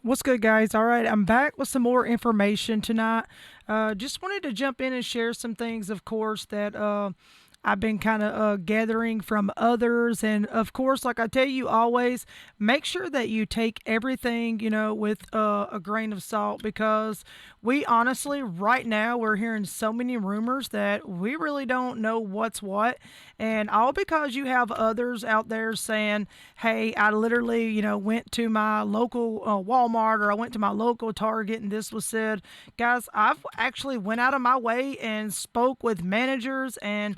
What's good, guys? All right, I'm back with some more information tonight. Just wanted to jump in and share some things, of course, that I've been kind of gathering from others. And of course, like I tell you always, make sure that you take everything, with a grain of salt because we honestly, right now, we're hearing so many rumors that we really don't know what's what. And all because you have others out there saying, hey, I literally, went to my local Walmart or I went to my local Target and this was said. Guys, I've actually went out of my way and spoke with managers and,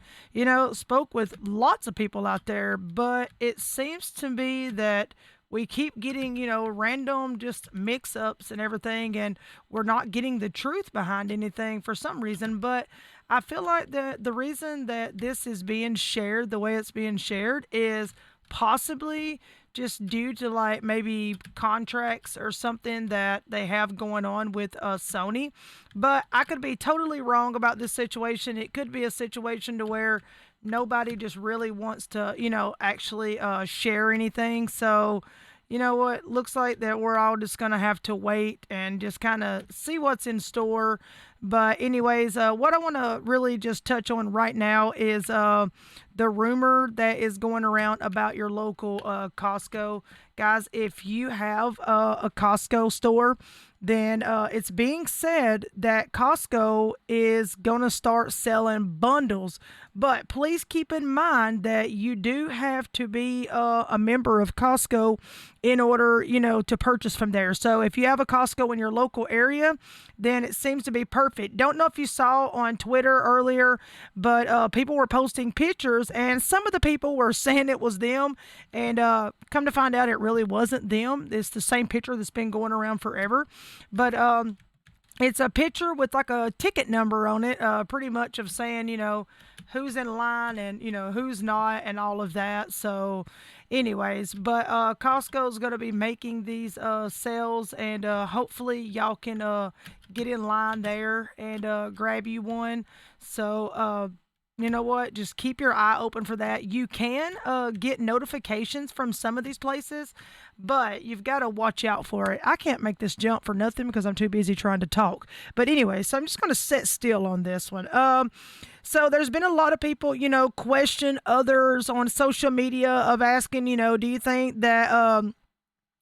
spoke with lots of people out there. But it seems to be that we keep getting, random just mix ups and everything, and we're not getting the truth behind anything for some reason. But I feel like the reason that this is being shared the way it's being shared is possibly just due to like maybe contracts or something that they have going on with Sony. But I could be totally wrong about this situation. It could be a situation to where nobody just really wants to, actually share anything. So, you know what? Looks like that we're all just going to have to wait and just kind of see what's in store. But, anyways, what I want to really just touch on right now is the rumor that is going around about your local Costco. Guys, if you have a Costco store, then it's being said that Costco is going to start selling bundles. But please keep in mind that you do have to be a member of Costco in order, to purchase from there. So if you have a Costco in your local area, then it seems to be perfect. Don't know if you saw on Twitter earlier, but people were posting pictures, and some of the people were saying it was them. And come to find out, it really wasn't them. It's the same picture that's been going around forever. But it's a picture with like a ticket number on it, pretty much of saying, who's in line and, who's not and all of that. So, anyways, but Costco's going to be making these sales, and hopefully y'all can get in line there and grab you one. So, you know what? Just keep your eye open for that. You can get notifications from some of these places, but you've got to watch out for it. I can't make this jump for nothing because I'm too busy trying to talk. But anyway, so I'm just going to sit still on this one. So there's been a lot of people, question others on social media of asking, do you think that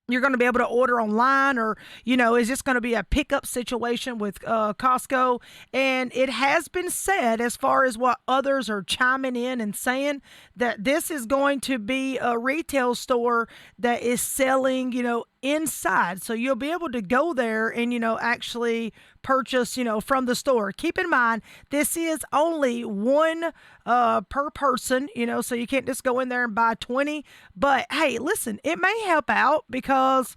you're going to be able to order online, or is this going to be a pickup situation with Costco? And it has been said, as far as what others are chiming in and saying, that this is going to be a retail store that is selling, inside. So you'll be able to go there and, actually purchase, from the store. Keep in mind, this is only one per person, so you can't just go in there and buy 20. But hey, listen, it may help out because,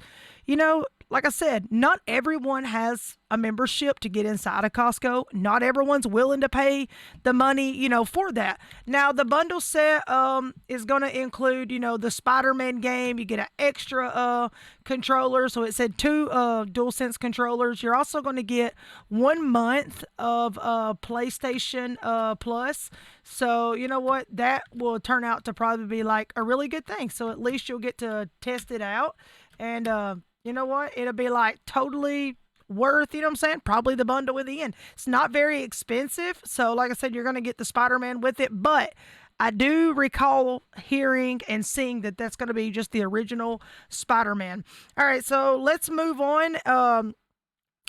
like I said, not everyone has a membership to get inside of Costco. Not everyone's willing to pay the money, for that. Now, the bundle set is going to include, the Spider-Man game. You get an extra controller. So it said two DualSense controllers. You're also going to get 1 month of PlayStation Plus. So, you know what? That will turn out to probably be like a really good thing. So at least you'll get to test it out. And, you know what? It'll be like totally worth, what I'm saying? Probably the bundle in the end. It's not very expensive. So, like I said, you're going to get the Spider Man with it. But I do recall hearing and seeing that that's going to be just the original Spider Man. All right. So, let's move on.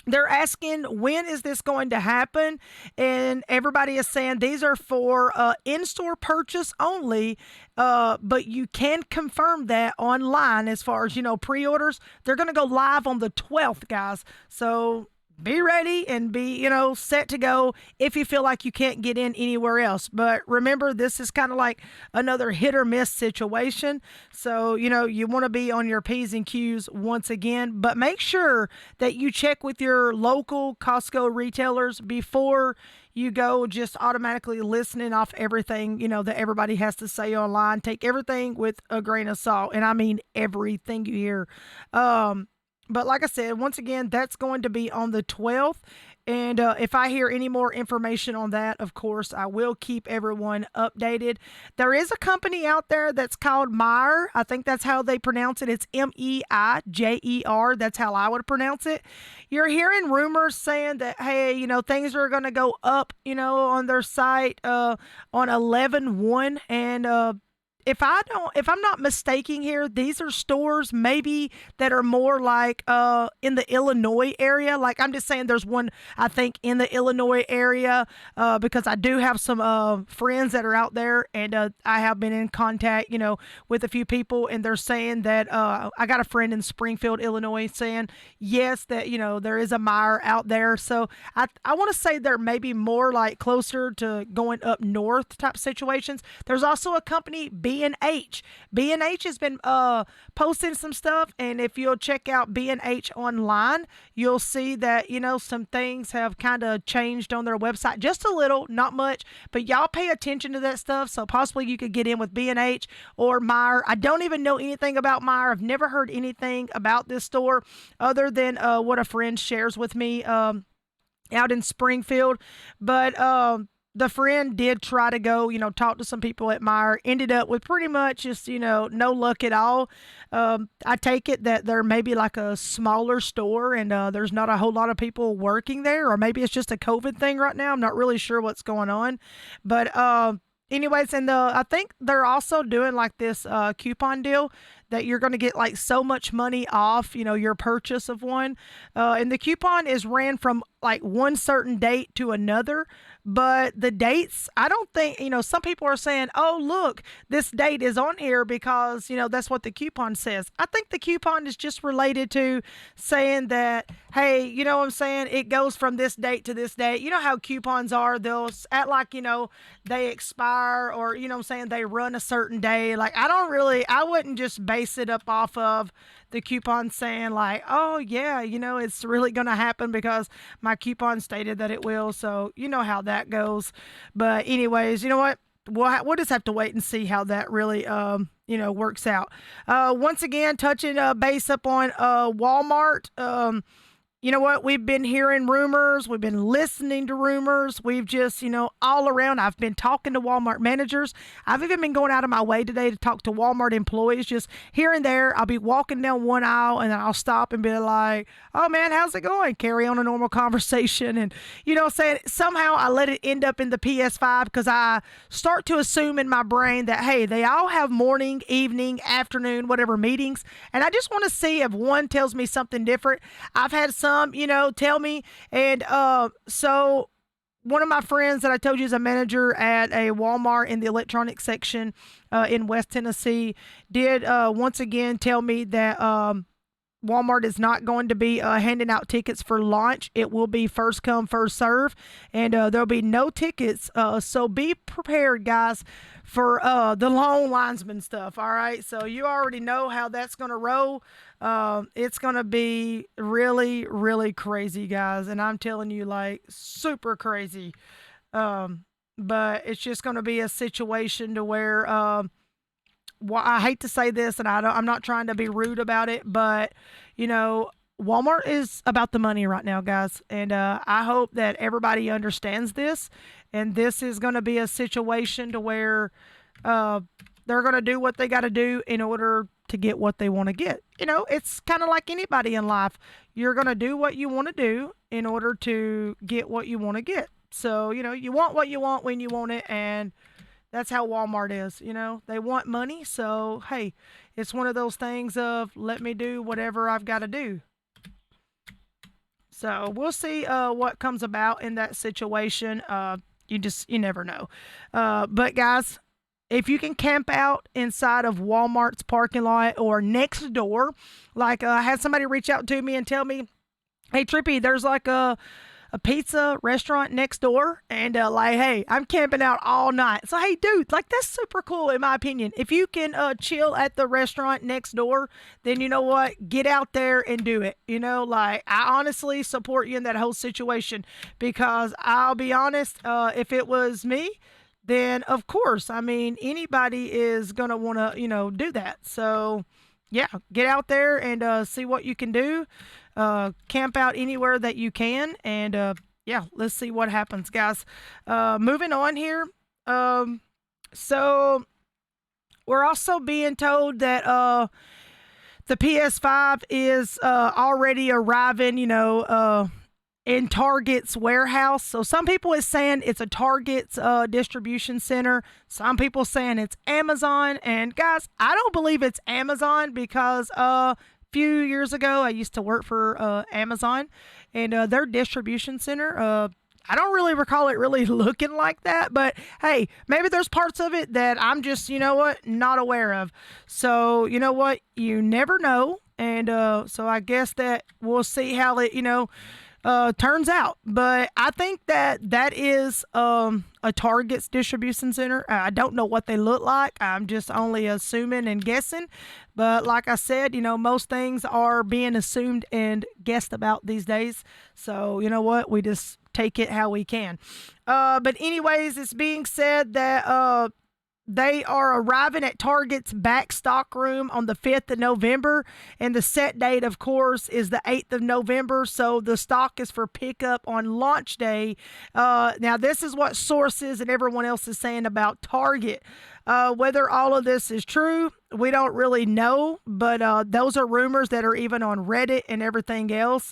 They're asking, when is this going to happen? And everybody is saying these are for in-store purchase only, but you can confirm that online as far as, pre-orders. They're going to go live on the 12th, guys. So be ready and be, set to go if you feel like you can't get in anywhere else. But remember, this is kind of like another hit or miss situation. So, you want to be on your P's and Q's once again, but make sure that you check with your local Costco retailers before you go just automatically listening off everything, that everybody has to say online. Take everything with a grain of salt. And I mean everything you hear. But like I said, once again, that's going to be on the 12th. And if I hear any more information on that, of course, I will keep everyone updated. There is a company out there that's called Meyer. I think that's how they pronounce it. It's Meijer. That's how I would pronounce it. You're hearing rumors saying that, hey, things are going to go up, on their site on 11/1. And if I'm not mistaking here, these are stores maybe that are more like in the Illinois area. Like, I'm just saying, there's one I think in the Illinois area because I do have some friends that are out there, and I have been in contact, with a few people, and they're saying that I got a friend in Springfield, Illinois, saying yes, that there is a Meyer out there. So I want to say they're maybe more like closer to going up north type situations. There's also a company, B&H. B&H has been posting some stuff, and if you'll check out B&H online, you'll see that some things have kind of changed on their website, just a little, not much, but y'all pay attention to that stuff. So possibly you could get in with B&H or Meyer. I don't even know anything about Meyer. I've never heard anything about this store other than what a friend shares with me out in Springfield. But the friend did try to go, talk to some people at Meyer, ended up with pretty much just, no luck at all. I take it that they're maybe like a smaller store, and there's not a whole lot of people working there, or maybe it's just a COVID thing right now. I'm not really sure what's going on. But anyways, and I think they're also doing like this coupon deal that you're going to get like so much money off, your purchase of one. And the coupon is ran from like one certain date to another. But the dates, I don't think, some people are saying, oh, look, this date is on here because, that's what the coupon says. I think the coupon is just related to saying that, hey, you know what I'm saying? It goes from this date to this date. You know how coupons are. They'll act like, they expire, or, what I'm saying, they run a certain day. Like, I wouldn't just base it up off of the coupon saying like, oh yeah, it's really going to happen because my coupon stated that it will. So you know how that goes. But anyways, you know what? We'll just have to wait and see how that really, works out. Once again, touching base up on Walmart. You know what? We've been hearing rumors. We've been listening to rumors. We've just, all around. I've been talking to Walmart managers. I've even been going out of my way today to talk to Walmart employees, just here and there. I'll be walking down one aisle, and then I'll stop and be like, oh man, how's it going? Carry on a normal conversation. And, saying somehow I let it end up in the Ps5 because I start to assume in my brain that, hey, they all have morning, evening, afternoon, whatever meetings. And I just want to see if one tells me something different. I've had some, tell me. And so one of my friends that I told you is a manager at a Walmart in the electronics section in West Tennessee did once again tell me that Walmart is not going to be handing out tickets for launch. It will be first come, first serve, and there'll be no tickets. So be prepared, guys, for the long linesman stuff. All right, so you already know how that's going to roll. It's going to be really, really crazy, guys, and I'm telling you, like, super crazy. But it's just going to be a situation to where well, I hate to say this, and I'm not trying to be rude about it, but Walmart is about the money right now, guys, and I hope that everybody understands this. And this is going to be a situation to where they're going to do what they got to do in order to get what they want to get. It's kind of like anybody in life. You're going to do what you want to do in order to get what you want to get. So you want what you want when you want it, and that's how Walmart is. They want money. So, hey, it's one of those things of let me do whatever I've got to do. So we'll see what comes about in that situation. You never know. But guys, if you can camp out inside of Walmart's parking lot or next door, like I had somebody reach out to me and tell me, hey, Trippy, there's like a pizza restaurant next door, and like, hey, I'm camping out all night. So, hey, dude, like, that's super cool in my opinion. If you can chill at the restaurant next door, then you know what? Get out there and do it. Like, I honestly support you in that whole situation, because I'll be honest, if it was me, then of course, I mean, anybody is going to want to, do that. So, yeah, get out there and see what you can do. Camp out anywhere that you can, and yeah, let's see what happens, guys. Moving on here. So we're also being told that the PS5 is already arriving, in Target's warehouse. So some people is saying it's a Target's distribution center. Some people saying it's Amazon. And guys, I don't believe it's Amazon because few years ago I used to work for Amazon, and their distribution center. I don't really recall it really looking like that, but hey, maybe there's parts of it that I'm just, not aware of. So, you know what? You never know. And so I guess that we'll see how it, turns out. But I think that is a Target's distribution center. I don't know what they look like. I'm just only assuming and guessing. But like I said, most things are being assumed and guessed about these days. So you know what? We just take it how we can. But anyways, it's being said that they are arriving at Target's back stock room on the 5th of November, and the set date, of course, is the 8th of November, so the stock is for pickup on launch day. Now, this is what sources and everyone else is saying about Target. Whether all of this is true, we don't really know, but those are rumors that are even on Reddit and everything else.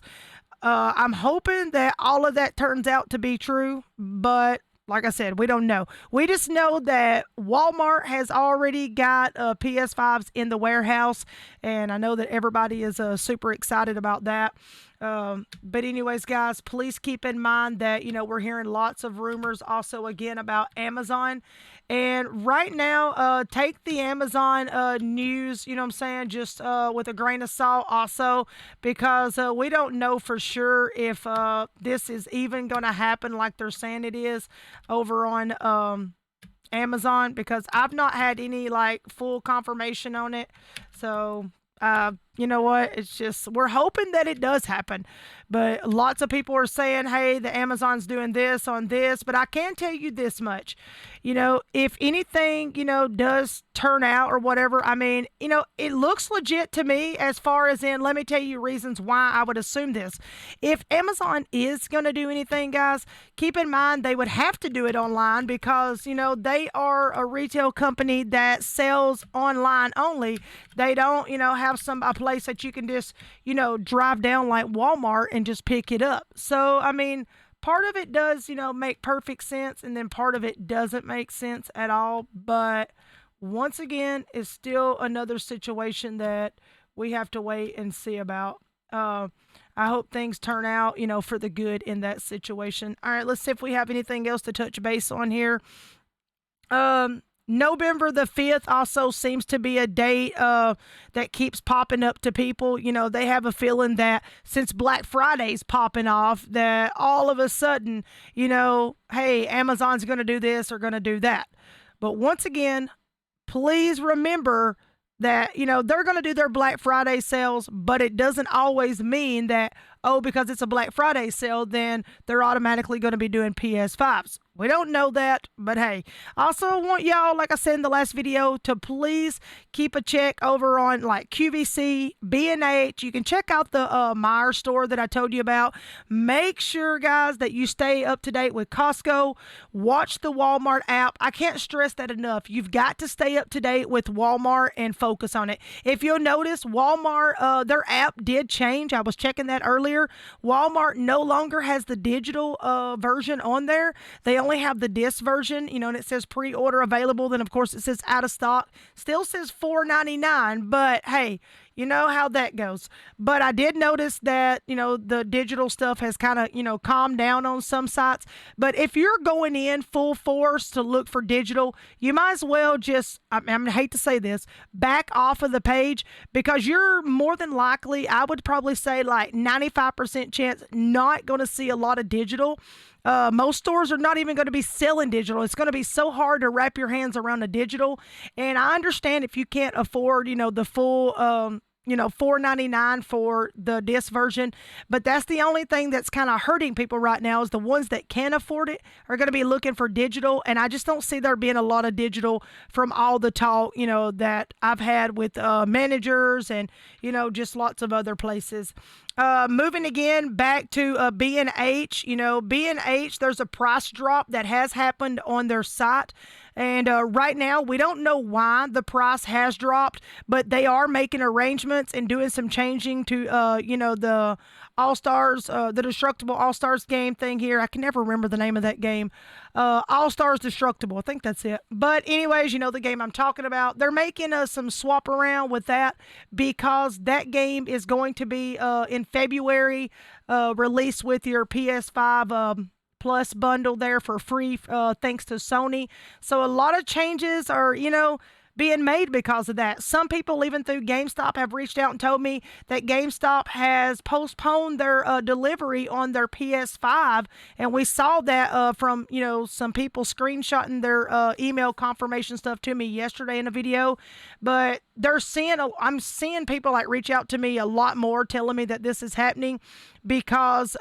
I'm hoping that all of that turns out to be true, but like I said, we don't know. We just know that Walmart has already got PS5s in the warehouse, and I know that everybody is super excited about that. But anyways, guys, please keep in mind that, we're hearing lots of rumors also again about Amazon. And right now, take the Amazon news, you know what I'm saying, just with a grain of salt also, because we don't know for sure if this is even going to happen like they're saying it is over on Amazon, because I've not had any like full confirmation on it. So you know what? It's just, we're hoping that it does happen. But lots of people are saying, hey, the Amazon's doing this on this. But I can tell you this much. If anything, does turn out or whatever, I mean, it looks legit to me as far as in, let me tell you reasons why I would assume this. If Amazon is going to do anything, guys, keep in mind they would have to do it online because, they are a retail company that sells online only. They don't, have a place that you can just, drive down like Walmart and just pick it up. So, I mean, part of it does, make perfect sense, and then part of it doesn't make sense at all. But once again, it's still another situation that we have to wait and see about. I hope things turn out, for the good in that situation. All right, let's see if we have anything else to touch base on here. November the 5th also seems to be a date that keeps popping up to people. They have a feeling that since Black Friday's popping off, that all of a sudden, hey, Amazon's going to do this or going to do that. But once again, please remember that, they're going to do their Black Friday sales, but it doesn't always mean that, because it's a Black Friday sale, then they're automatically going to be doing PS5s. We don't know that, but hey. Also, I want y'all, like I said in the last video, to please keep a check over on like QVC, B&H. You can check out the Meyer store that I told you about. Make sure, guys, that you stay up to date with Costco. Watch the Walmart app. I can't stress that enough. You've got to stay up to date with Walmart and focus on it. If you'll notice, Walmart, their app did change. I was checking that earlier. Walmart no longer has the digital version on there. They only have the disc version, and it says pre-order available. Then, of course, it says out of stock. Still says $4.99, but hey, you know how that goes. But I did notice that, the digital stuff has kind of, calmed down on some sites. But if you're going in full force to look for digital, you might as well just, I hate to say this, back off of the page, because you're more than likely, I would probably say like 95% chance, not going to see a lot of digital. Most stores are not even going to be selling digital. It's going to be so hard to wrap your hands around a digital. And I understand if you can't afford, the full $4.99 for the disc version. But that's the only thing that's kind of hurting people right now is the ones that can afford it are going to be looking for digital. And I just don't see there being a lot of digital from all the talk, that I've had with managers and, just lots of other places. Moving again back to B&H, B&H, there's a price drop that has happened on their site. And right now, we don't know why the price has dropped, but they are making arrangements and doing some changing to, the All Stars, the Destructible All Stars game thing here. I can never remember the name of that game. All Stars Destructible. I think that's it. But anyways, the game I'm talking about. They're making some swap around with that because that game is going to be in February, released with your PS5 Plus bundle there for free, thanks to Sony. So a lot of changes are, being made because of that. Some people, even through GameStop, have reached out and told me that GameStop has postponed their delivery on their PS5, and we saw that from some people screenshotting their email confirmation stuff to me yesterday in a video. But I'm seeing people like reach out to me a lot more, telling me that this is happening because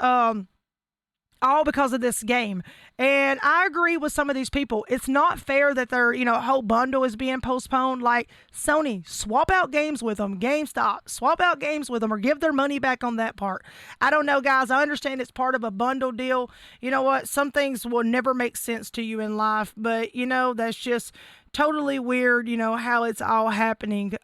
all because of this game. And I agree with some of these people. It's not fair that their, whole bundle is being postponed. Like, Sony, swap out games with them. GameStop, swap out games with them or give their money back on that part. I don't know, guys. I understand it's part of a bundle deal. You know what? Some things will never make sense to you in life, but, that's just totally weird, how it's all happening.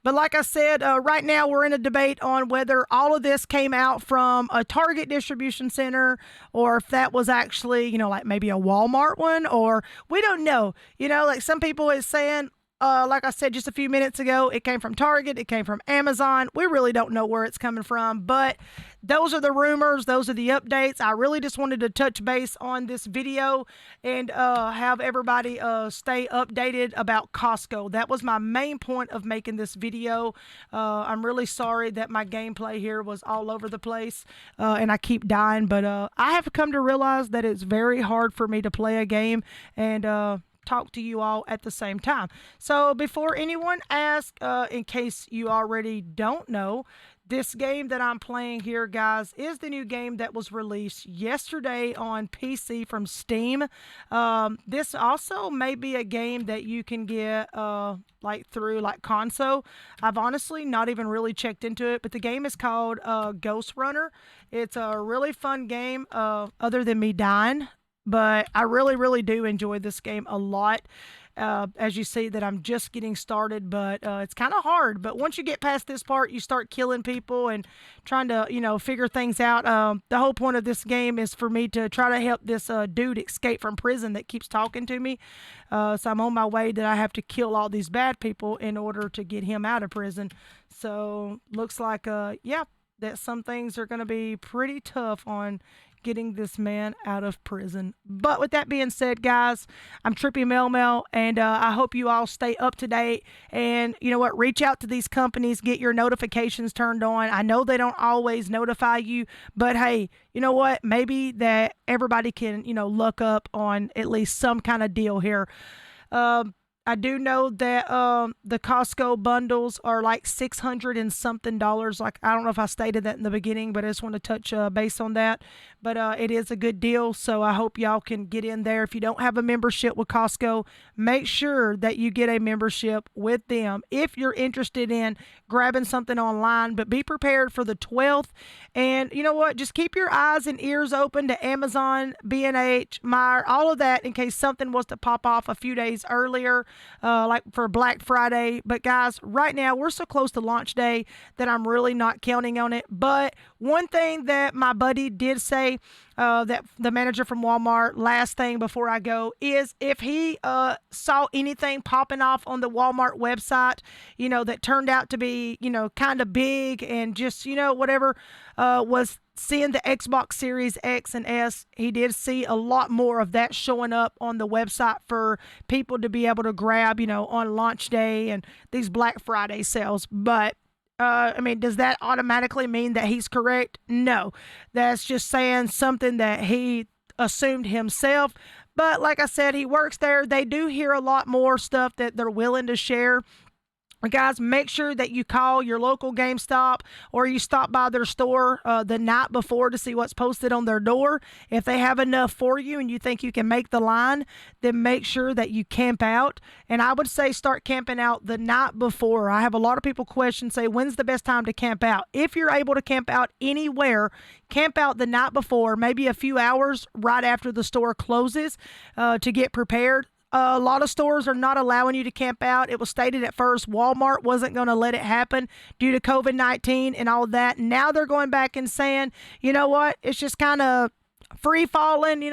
But like I said, right now we're in a debate on whether all of this came out from a Target distribution center or if that was actually, like maybe a Walmart one, or we don't know. Like some people is saying, like I said just a few minutes ago, it came from Target, it came from Amazon. We really don't know where it's coming from, but those are the rumors. Those are the updates. I really just wanted to touch base on this video and have everybody stay updated about Costco. That was my main point of making this video. I'm really sorry that my gameplay here was all over the place and I keep dying, but I have come to realize that it's very hard for me to play a game and talk to you all at the same time. So before anyone asks, in case you already don't know, this game that I'm playing here, guys, is the new game that was released yesterday on PC from Steam. This also may be a game that you can get through console. I've honestly not even really checked into it, but the game is called Ghost Runner. It's a really fun game, other than me dying. But I really, really do enjoy this game a lot. As you see that I'm just getting started, but it's kind of hard. But once you get past this part, you start killing people and trying to, figure things out. The whole point of this game is for me to try to help this dude escape from prison that keeps talking to me. So I'm on my way that I have to kill all these bad people in order to get him out of prison. So looks like, that some things are going to be pretty tough on getting this man out of prison. But with that being said, guys, I'm Trippy Mel Mel, and I hope you all stay up to date. And you know what? Reach out to these companies, get your notifications turned on. I know they don't always notify you, but hey, you know what? Maybe that everybody can, look up on at least some kind of deal here. I do know that the Costco bundles are like $600 and something. Like, I don't know if I stated that in the beginning, but I just want to touch base on that. But it is a good deal, so I hope y'all can get in there. If you don't have a membership with Costco, make sure that you get a membership with them if you're interested in grabbing something online. But be prepared for the 12th. And you know what? Just keep your eyes and ears open to Amazon, B&H, Meijer, all of that in case something was to pop off a few days earlier, like for Black Friday. But guys, right now we're so close to launch day that I'm really not counting on it. But one thing that my buddy did say, that the manager from Walmart, last thing before I go, is if he saw anything popping off on the Walmart website, that turned out to be, kind of big and just, whatever, was seeing the Xbox Series X and S, he did see a lot more of that showing up on the website for people to be able to grab, on launch day and these Black Friday sales. But does that automatically mean that he's correct? No. That's just saying something that he assumed himself. But like I said, he works there. They do hear a lot more stuff that they're willing to share Guys, make sure that you call your local GameStop or you stop by their store the night before to see what's posted on their door. If they have enough for you and you think you can make the line, then make sure that you camp out. And I would say start camping out the night before. I have a lot of people question, say, when's the best time to camp out? If you're able to camp out anywhere, camp out the night before, maybe a few hours right after the store closes to get prepared. A lot of stores are not allowing you to camp out. It was stated at first Walmart wasn't going to let it happen due to COVID-19 and all that. Now they're going back and saying, you know what? It's just kind of free falling,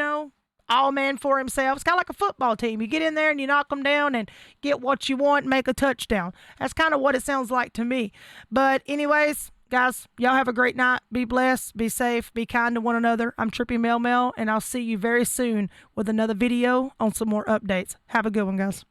all man for himself. It's kind of like a football team. You get in there and you knock them down and get what you want and make a touchdown. That's kind of what it sounds like to me. But anyways, guys, y'all have a great night. Be blessed, be safe, be kind to one another. I'm Trippy Mel Mel, and I'll see you very soon with another video on some more updates. Have a good one, guys.